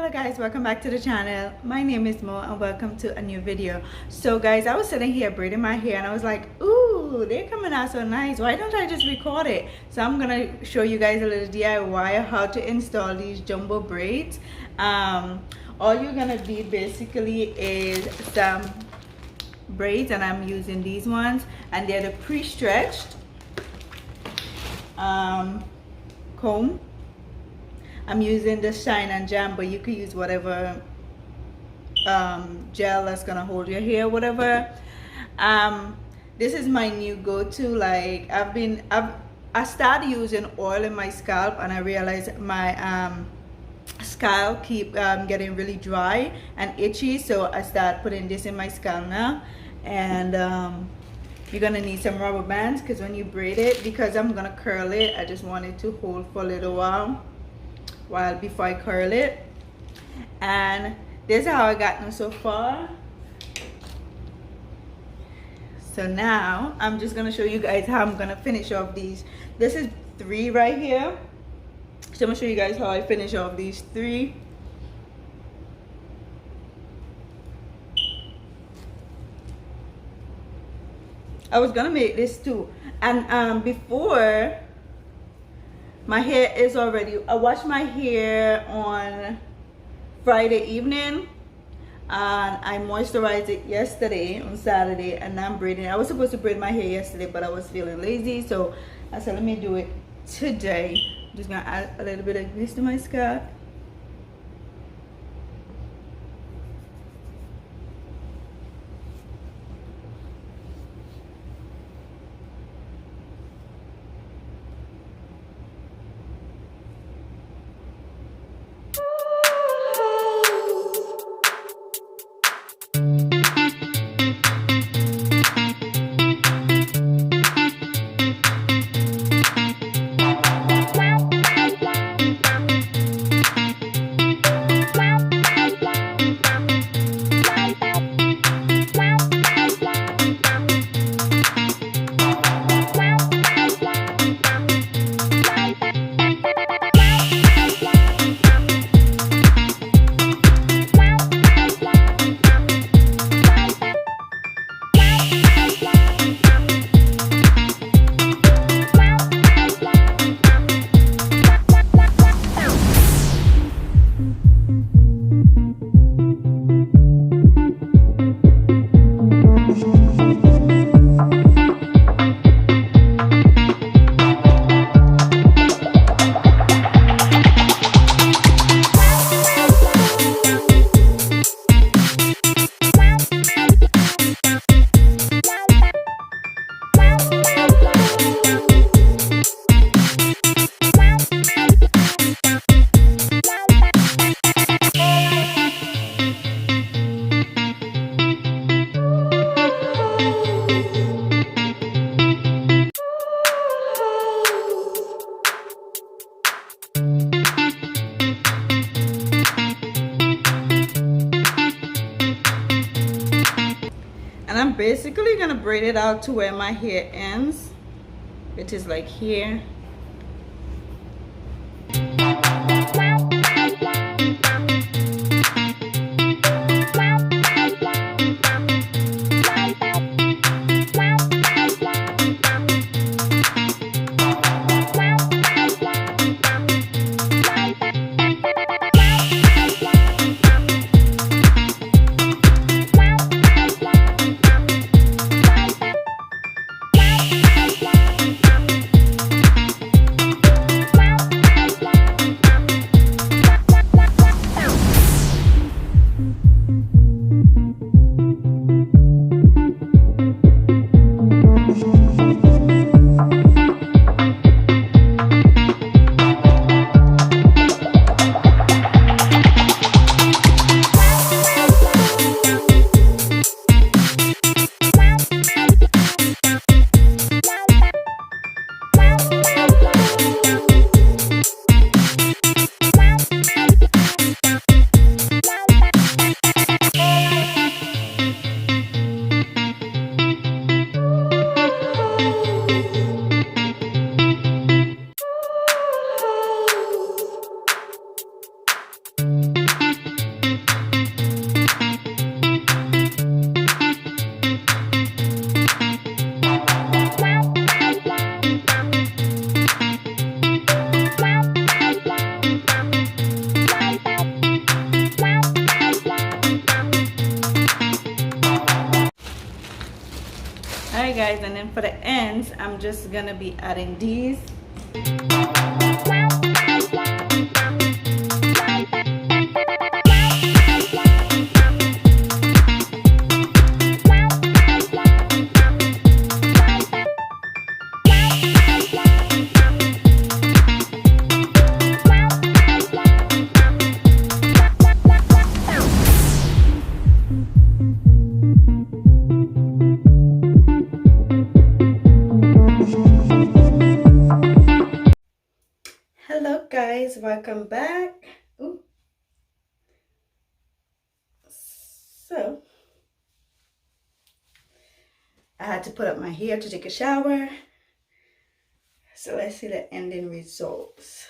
Hello guys, welcome back to the channel. My name is Mo and welcome to a new video. So guys, I was sitting here braiding my hair and I was like, ooh, they're coming out so nice. Why don't I just record it? So I'm gonna show you guys a little DIY of how to install these jumbo braids. All you're gonna need basically is some braids, and I'm using these ones, and they're the pre-stretched comb. I'm using the Shine and Jam, but you could use whatever gel that's gonna hold your hair, whatever. This is my new go-to. Like I started using oil in my scalp, and I realized my scalp keep getting really dry and itchy, so I started putting this in my scalp now. And you're gonna need some rubber bands, because when you braid it, because I'm gonna curl it, I just want it to hold for a little while before I curl it. And this is how I got them so far. So now I'm just gonna show you guys how I'm gonna finish off these. This is 3 right here, so I'm gonna show you guys how I finish off these 3. I was gonna make this too, and before, my hair is already, I washed my hair on Friday evening and I moisturized it yesterday on Saturday, and I'm braiding. I was supposed to braid my hair yesterday, but I was feeling lazy, so I said let me do it today. I'm just gonna add a little bit of grease to my scalp. And I'm basically gonna braid it out to where my hair ends, which is like here. guys, and then for the ends I'm just gonna be adding these. Hello guys, welcome back. Ooh. So I had to put up my hair to take a shower. So let's see the ending results.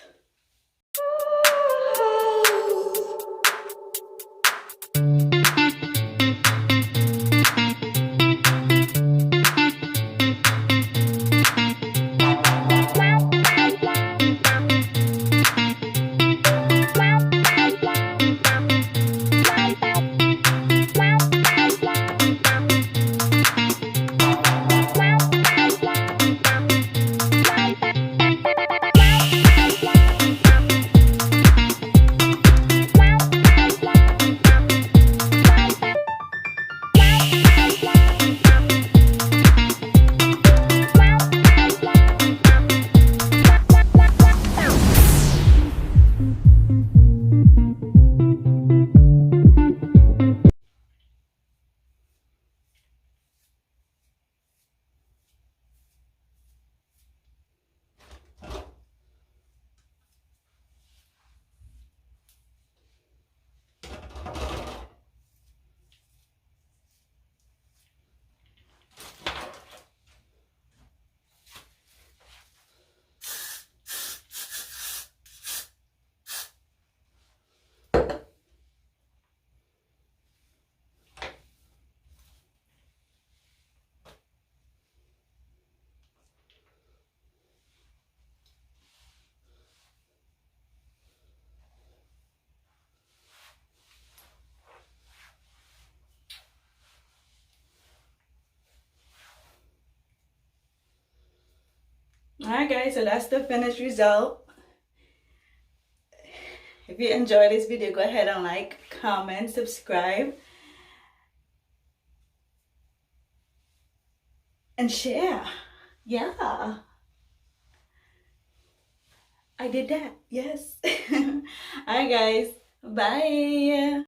Alright guys, so that's the finished result. If you enjoyed this video, go ahead and like, comment, subscribe, and share. Yeah, I did that. Yes. Alright guys, bye.